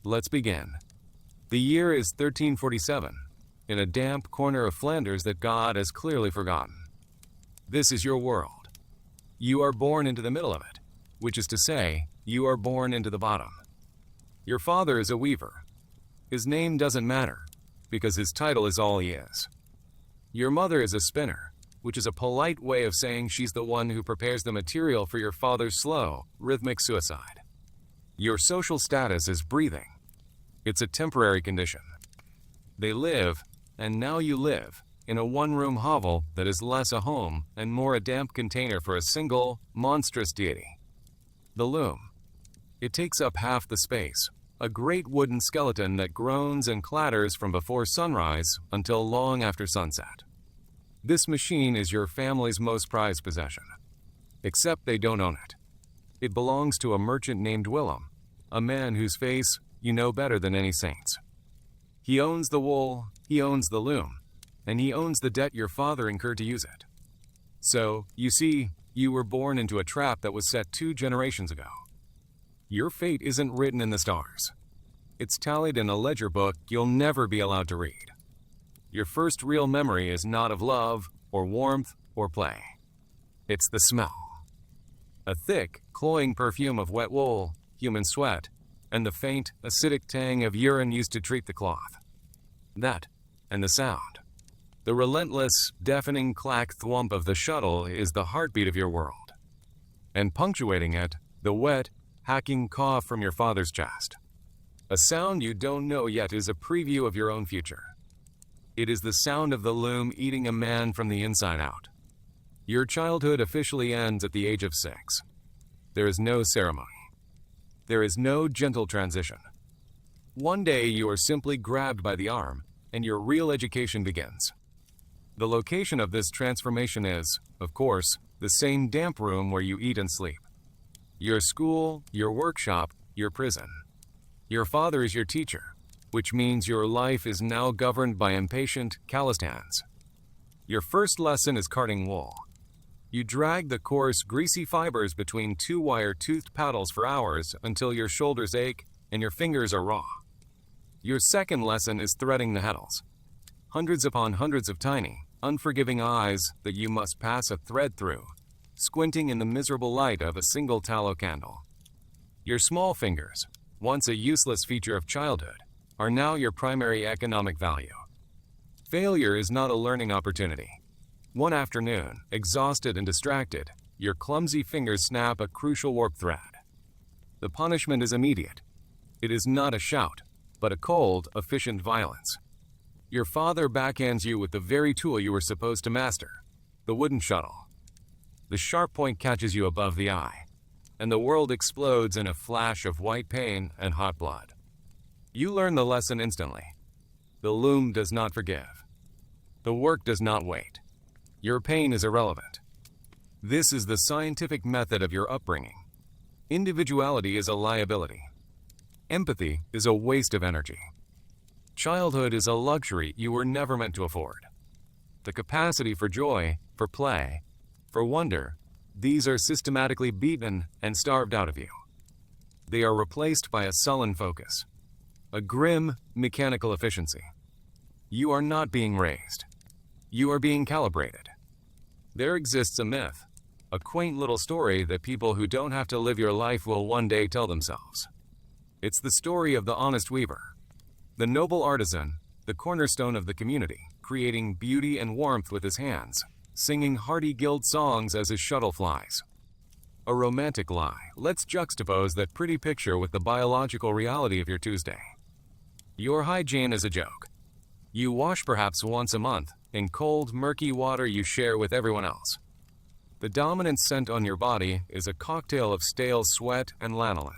Let's begin. The year is 1347, in a damp corner of Flanders that God has clearly forgotten. This is your world. You are born into the middle of it, which is to say, you are born into the bottom. Your father is a weaver. His name doesn't matter, because his title is all he is. Your mother is a spinner, which is a polite way of saying she's the one who prepares the material for your father's slow, rhythmic suicide. Your social status is breathing. It's a temporary condition. They live, and now you live, in a one-room hovel that is less a home and more a damp container for a single, monstrous deity. The loom. It takes up half the space, a great wooden skeleton that groans and clatters from before sunrise until long after sunset. This machine is your family's most prized possession. Except they don't own it. It belongs to a merchant named Willem, a man whose face you know better than any saints. He owns the wool, he owns the loom, and he owns the debt your father incurred to use it. So, you see, you were born into a trap that was set 2 generations ago. Your fate isn't written in the stars. It's tallied in a ledger book you'll never be allowed to read. Your first real memory is not of love, or warmth, or play. It's the smell. A thick, cloying perfume of wet wool, human sweat, and the faint, acidic tang of urine used to treat the cloth. That, and the sound. The relentless, deafening clack-thwump of the shuttle is the heartbeat of your world. And punctuating it, the wet, hacking cough from your father's chest. A sound you don't know yet is a preview of your own future. It is the sound of the loom eating a man from the inside out. Your childhood officially ends at the age of 6. There is no ceremony. There is no gentle transition. One day you are simply grabbed by the arm, and your real education begins. The location of this transformation is, of course, the same damp room where you eat and sleep. Your school, your workshop, your prison. Your father is your teacher, which means your life is now governed by impatient, calloused hands. Your first lesson is carding wool. You drag the coarse, greasy fibers between 2 wire-toothed paddles for hours until your shoulders ache and your fingers are raw. Your second lesson is threading the heddles. Hundreds upon hundreds of tiny, unforgiving eyes that you must pass a thread through, squinting in the miserable light of a single tallow candle. Your small fingers, once a useless feature of childhood, are now your primary economic value. Failure is not a learning opportunity. One afternoon, exhausted and distracted, your clumsy fingers snap a crucial warp thread. The punishment is immediate. It is not a shout, but a cold, efficient violence. Your father backhands you with the very tool you were supposed to master, the wooden shuttle. The sharp point catches you above the eye, and the world explodes in a flash of white pain and hot blood. You learn the lesson instantly. The loom does not forgive. The work does not wait. Your pain is irrelevant. This is the scientific method of your upbringing. Individuality is a liability. Empathy is a waste of energy. Childhood is a luxury you were never meant to afford. The capacity for joy, for play, for wonder, these are systematically beaten and starved out of you. They are replaced by a sullen focus. A grim, mechanical efficiency. You are not being raised. You are being calibrated. There exists a myth, a quaint little story that people who don't have to live your life will one day tell themselves. It's the story of the honest weaver, the noble artisan, the cornerstone of the community, creating beauty and warmth with his hands, singing hearty guild songs as his shuttle flies. A romantic lie. Let's juxtapose that pretty picture with the biological reality of your Tuesday. Your hygiene is a joke. You wash perhaps once a month, in cold, murky water you share with everyone else. The dominant scent on your body is a cocktail of stale sweat and lanolin.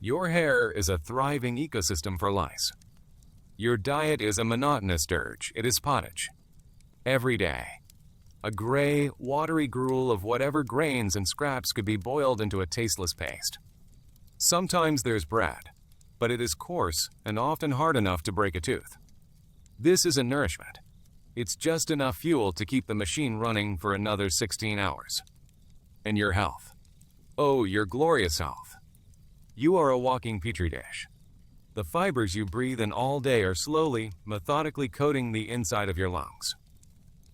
Your hair is a thriving ecosystem for lice. Your diet is a monotonous dirge. It is pottage. Every day. A gray, watery gruel of whatever grains and scraps could be boiled into a tasteless paste. Sometimes there's bread, but it is coarse and often hard enough to break a tooth. This isn't nourishment. It's just enough fuel to keep the machine running for another 16 hours. And your health. Oh, your glorious health. You are a walking petri dish. The fibers you breathe in all day are slowly, methodically coating the inside of your lungs.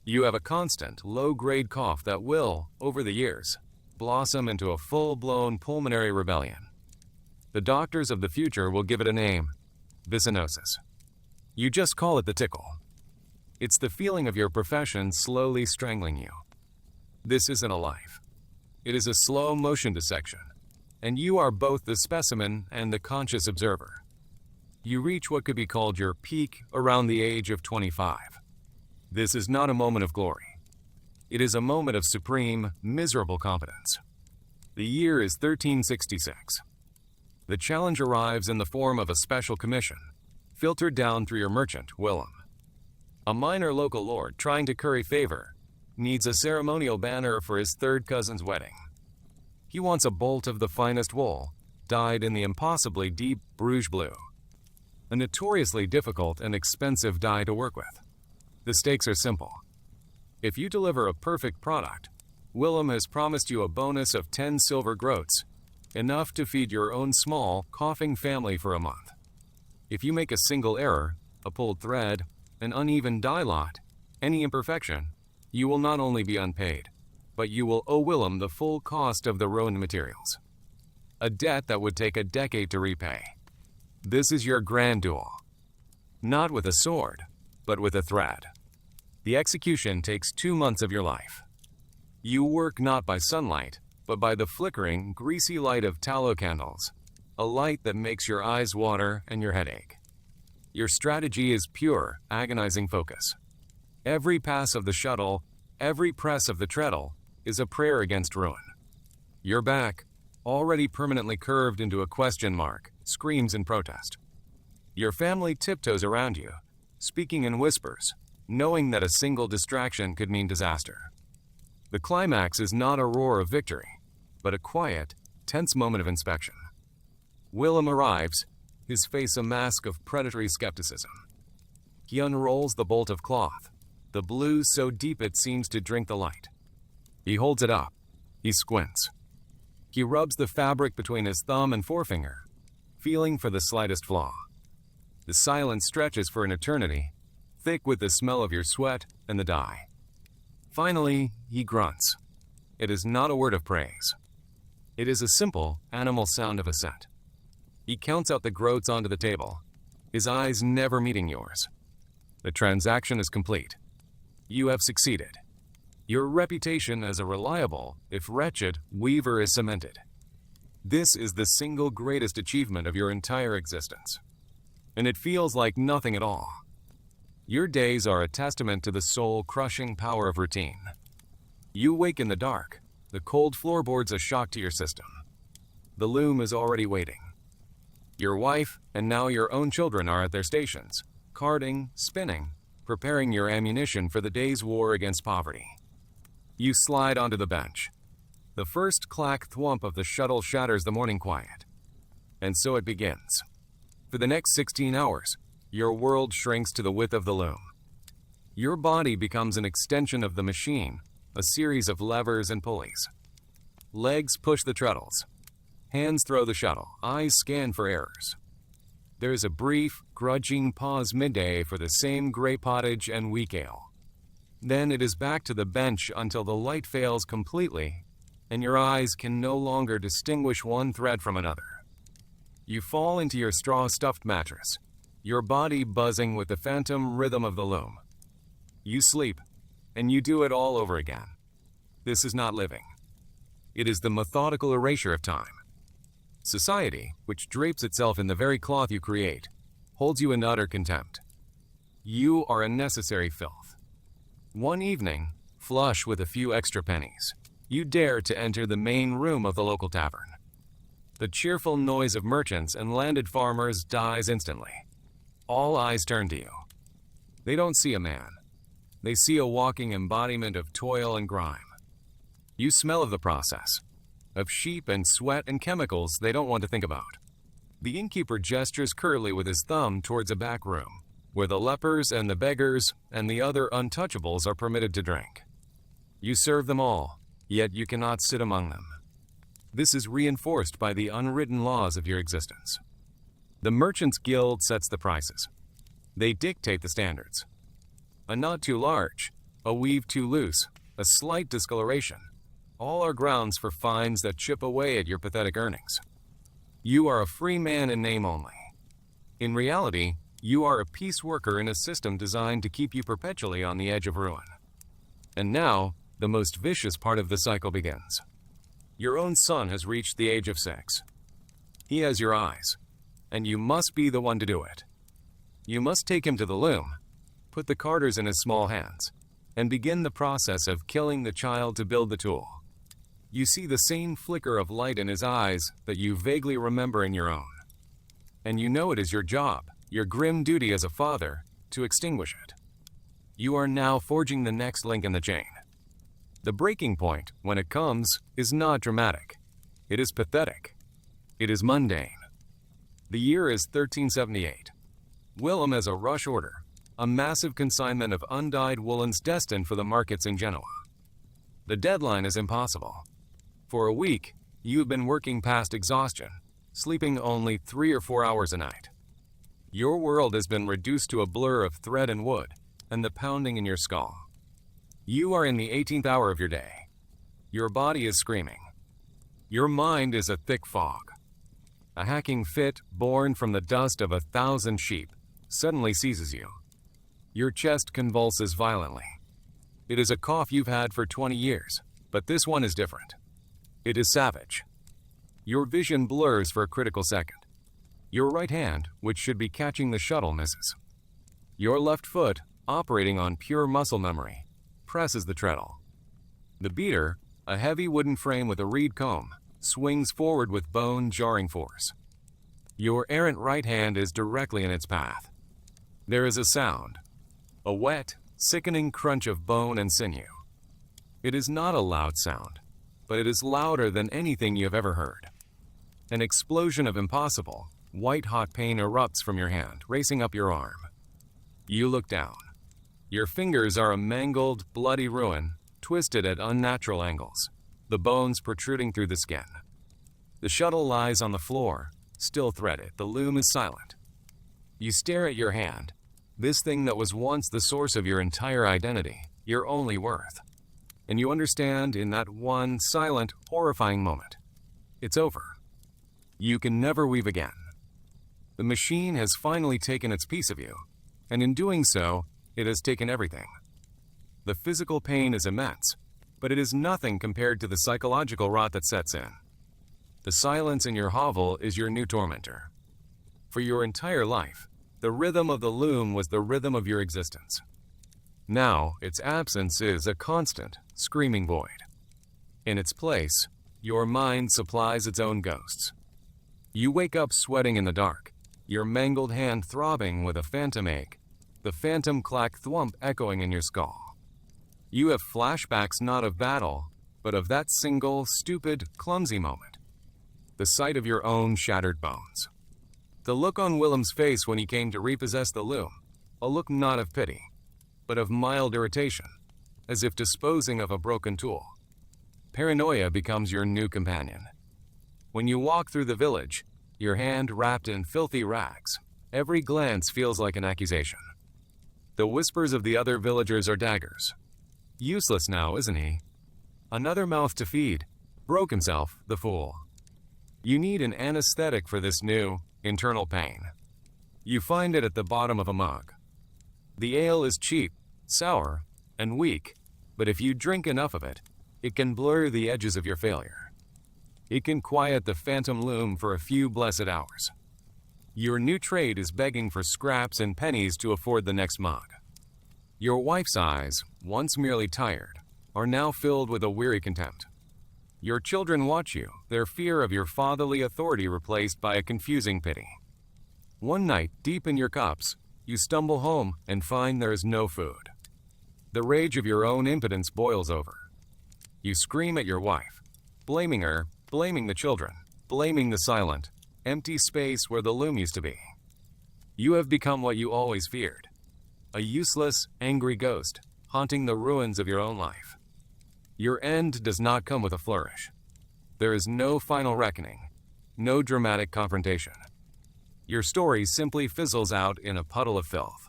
You have a constant, low-grade cough that will, over the years, blossom into a full-blown pulmonary rebellion. The doctors of the future will give it a name: vicinosis. You just call it the tickle. It's the feeling of your profession slowly strangling you. This isn't a life. It is a slow-motion dissection, and you are both the specimen and the conscious observer. You reach what could be called your peak around the age of 25. This is not a moment of glory. It is a moment of supreme, miserable competence. The year is 1366. The challenge arrives in the form of a special commission, filtered down through your merchant, Willem. A minor local lord trying to curry favor needs a ceremonial banner for his third cousin's wedding. He wants a bolt of the finest wool, dyed in the impossibly deep Bruges blue. A notoriously difficult and expensive dye to work with. The stakes are simple. If you deliver a perfect product, Willem has promised you a bonus of 10 silver groats, enough to feed your own small, coughing family for a month. If you make a single error, a pulled thread, an uneven dye lot, any imperfection, you will not only be unpaid, but you will owe Willem the full cost of the ruined materials. A debt that would take a decade to repay. This is your grand duel. Not with a sword, but with a thread. The execution takes 2 months of your life. You work not by sunlight, but by the flickering, greasy light of tallow candles, a light that makes your eyes water and your head ache. Your strategy is pure, agonizing focus. Every pass of the shuttle, every press of the treadle, is a prayer against ruin. Your back, already permanently curved into a question mark, screams in protest. Your family tiptoes around you, speaking in whispers, knowing that a single distraction could mean disaster. The climax is not a roar of victory, but a quiet, tense moment of inspection. Willem arrives, his face a mask of predatory skepticism. He unrolls the bolt of cloth, the blue so deep it seems to drink the light. He holds it up. He squints. He rubs the fabric between his thumb and forefinger, feeling for the slightest flaw. The silence stretches for an eternity, thick with the smell of your sweat and the dye. Finally, he grunts. It is not a word of praise. It is a simple, animal sound of assent. He counts out the groats onto the table, his eyes never meeting yours. The transaction is complete. You have succeeded. Your reputation as a reliable, if wretched, weaver is cemented. This is the single greatest achievement of your entire existence. And it feels like nothing at all. Your days are a testament to the soul-crushing power of routine. You wake in the dark, the cold floorboards a shock to your system. The loom is already waiting. Your wife, and now your own children, are at their stations, carding, spinning, preparing your ammunition for the day's war against poverty. You slide onto the bench. The first clack thwomp of the shuttle shatters the morning quiet. And so it begins. For the next 16 hours, your world shrinks to the width of the loom. Your body becomes an extension of the machine, a series of levers and pulleys. Legs push the treadles. Hands throw the shuttle, eyes scan for errors. There is a brief, grudging pause midday for the same gray pottage and weak ale. Then it is back to the bench until the light fails completely, and your eyes can no longer distinguish one thread from another. You fall into your straw-stuffed mattress, your body buzzing with the phantom rhythm of the loom. You sleep, and you do it all over again. This is not living. It is the methodical erasure of time. Society, which drapes itself in the very cloth you create, holds you in utter contempt. You are a necessary filth. One evening, flush with a few extra pennies, you dare to enter the main room of the local tavern. The cheerful noise of merchants and landed farmers dies instantly. All eyes turn to you. They don't see a man. They see a walking embodiment of toil and grime. You smell of the process, of sheep and sweat and chemicals they don't want to think about. The innkeeper gestures curtly with his thumb towards a back room, where the lepers and the beggars and the other untouchables are permitted to drink. You serve them all, yet you cannot sit among them. This is reinforced by the unwritten laws of your existence. The Merchants Guild sets the prices. They dictate the standards. A knot too large, a weave too loose, a slight discoloration, all are grounds for fines that chip away at your pathetic earnings. You are a free man in name only. In reality, you are a piece worker in a system designed to keep you perpetually on the edge of ruin. And now, the most vicious part of the cycle begins. Your own son has reached the age of 6. He has your eyes, and you must be the one to do it. You must take him to the loom, put the carders in his small hands, and begin the process of killing the child to build the tool. You see the same flicker of light in his eyes that you vaguely remember in your own. And you know it is your job, your grim duty as a father, to extinguish it. You are now forging the next link in the chain. The breaking point, when it comes, is not dramatic. It is pathetic. It is mundane. The year is 1378. Willem has a rush order, a massive consignment of undyed woolens destined for the markets in Genoa. The deadline is impossible. For a week, you have been working past exhaustion, sleeping only 3 or 4 hours a night. Your world has been reduced to a blur of thread and wood, and the pounding in your skull. You are in the 18th hour of your day. Your body is screaming. Your mind is a thick fog. A hacking fit, born from the dust of 1,000 sheep, suddenly seizes you. Your chest convulses violently. It is a cough you've had for 20 years, but this one is different. It is savage. Your vision blurs for a critical second. Your right hand, which should be catching the shuttle, misses. Your left foot, operating on pure muscle memory, presses the treadle. The beater, a heavy wooden frame with a reed comb, swings forward with bone-jarring force. Your errant right hand is directly in its path. There is a sound, a wet, sickening crunch of bone and sinew. It is not a loud sound, but it is louder than anything you have ever heard. An explosion of impossible, white-hot pain erupts from your hand, racing up your arm. You look down. Your fingers are a mangled, bloody ruin, twisted at unnatural angles, the bones protruding through the skin. The shuttle lies on the floor, still threaded. The loom is silent. You stare at your hand, this thing that was once the source of your entire identity, your only worth. And you understand in that one silent, horrifying moment, it's over. You can never weave again. The machine has finally taken its piece of you, and in doing so, it has taken everything. The physical pain is immense, but it is nothing compared to the psychological rot that sets in. The silence in your hovel is your new tormentor. For your entire life, the rhythm of the loom was the rhythm of your existence. Now, its absence is a constant, screaming void. In its place, your mind supplies its own ghosts. You wake up sweating in the dark, your mangled hand throbbing with a phantom ache, the phantom clack thwump echoing in your skull. You have flashbacks not of battle, but of that single, stupid, clumsy moment. The sight of your own shattered bones. The look on Willem's face when he came to repossess the loom, a look not of pity, but of mild irritation, as if disposing of a broken tool. Paranoia becomes your new companion. When you walk through the village, your hand wrapped in filthy rags, every glance feels like an accusation. The whispers of the other villagers are daggers. Useless now, isn't he? Another mouth to feed. Broke himself, the fool. You need an anesthetic for this new, internal pain. You find it at the bottom of a mug. The ale is cheap, sour, and weak, but if you drink enough of it, it can blur the edges of your failure. It can quiet the phantom loom for a few blessed hours. Your new trade is begging for scraps and pennies to afford the next mug. Your wife's eyes, once merely tired, are now filled with a weary contempt. Your children watch you, their fear of your fatherly authority replaced by a confusing pity. One night, deep in your cups, you stumble home and find there is no food. The rage of your own impotence boils over. You scream at your wife, blaming her, blaming the children, blaming the silent, empty space where the loom used to be. You have become what you always feared, a useless, angry ghost haunting the ruins of your own life. Your end does not come with a flourish. There is no final reckoning, no dramatic confrontation. Your story simply fizzles out in a puddle of filth.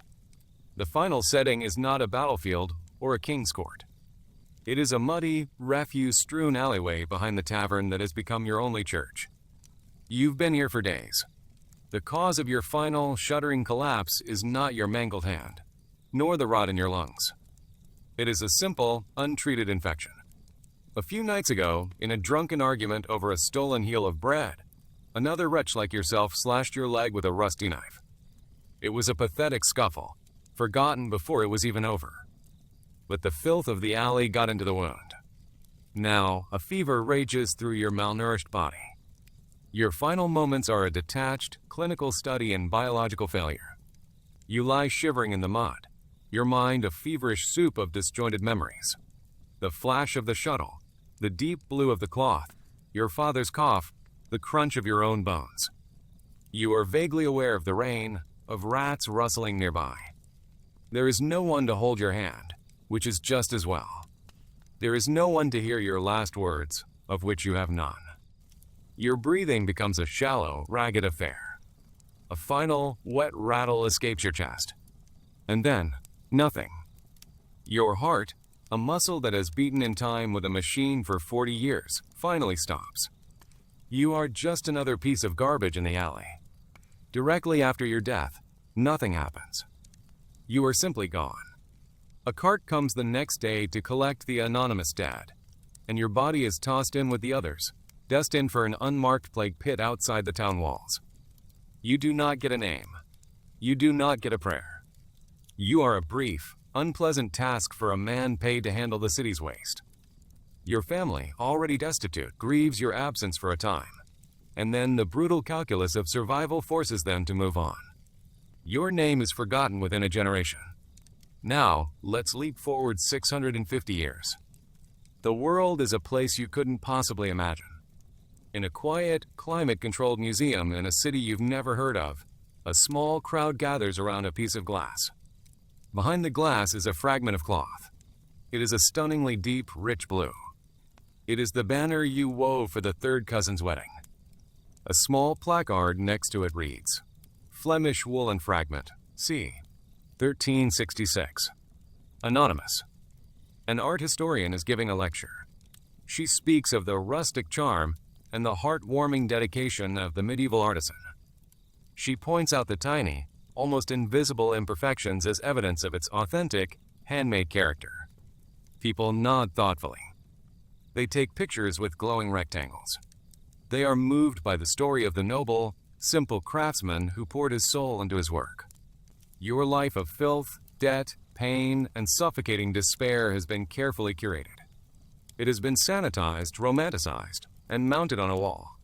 The final setting is not a battlefield or a king's court. It is a muddy, refuse-strewn alleyway behind the tavern that has become your only church. You've been here for days. The cause of your final, shuddering collapse is not your mangled hand, nor the rot in your lungs. It is a simple, untreated infection. A few nights ago, in a drunken argument over a stolen heel of bread, another wretch like yourself slashed your leg with a rusty knife. It was a pathetic scuffle, forgotten before it was even over. But the filth of the alley got into the wound. Now, a fever rages through your malnourished body. Your final moments are a detached, clinical study in biological failure. You lie shivering in the mud, your mind a feverish soup of disjointed memories. The flash of the shuttle, the deep blue of the cloth, your father's cough, the crunch of your own bones. You are vaguely aware of the rain, of rats rustling nearby. There is no one to hold your hand, which is just as well. There is no one to hear your last words, of which you have none. Your breathing becomes a shallow, ragged affair. A final, wet rattle escapes your chest. And then, nothing. Your heart, a muscle that has beaten in time with a machine for 40 years, finally stops. You are just another piece of garbage in the alley. Directly after your death, nothing happens. You are simply gone. A cart comes the next day to collect the anonymous dead, and your body is tossed in with the others, destined for an unmarked plague pit outside the town walls. You do not get a name. You do not get a prayer. You are a brief, unpleasant task for a man paid to handle the city's waste. Your family, already destitute, grieves your absence for a time, and then the brutal calculus of survival forces them to move on. Your name is forgotten within a generation. Now, let's leap forward 650 years. The world is a place you couldn't possibly imagine. In a quiet, climate-controlled museum in a city you've never heard of, a small crowd gathers around a piece of glass. Behind the glass is a fragment of cloth. It is a stunningly deep, rich blue. It is the banner you wove for the third cousin's wedding. A small placard next to it reads, Flemish woolen fragment, c. 1366. Anonymous. An art historian is giving a lecture. She speaks of the rustic charm and the heart-warming dedication of the medieval artisan. She points out the tiny, almost invisible imperfections as evidence of its authentic, handmade character. People nod thoughtfully. They take pictures with glowing rectangles. They are moved by the story of the noble, simple craftsman who poured his soul into his work. Your life of filth, debt, pain, and suffocating despair has been carefully curated. It has been sanitized, romanticized, and mounted on a wall.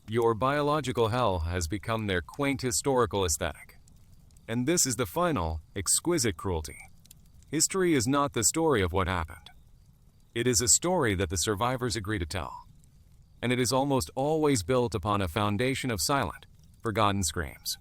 Your biological hell has become their quaint historical aesthetic. And this is the final, exquisite cruelty. History is not the story of what happened. It is a story that the survivors agree to tell. And it is almost always built upon a foundation of silent, forgotten screams.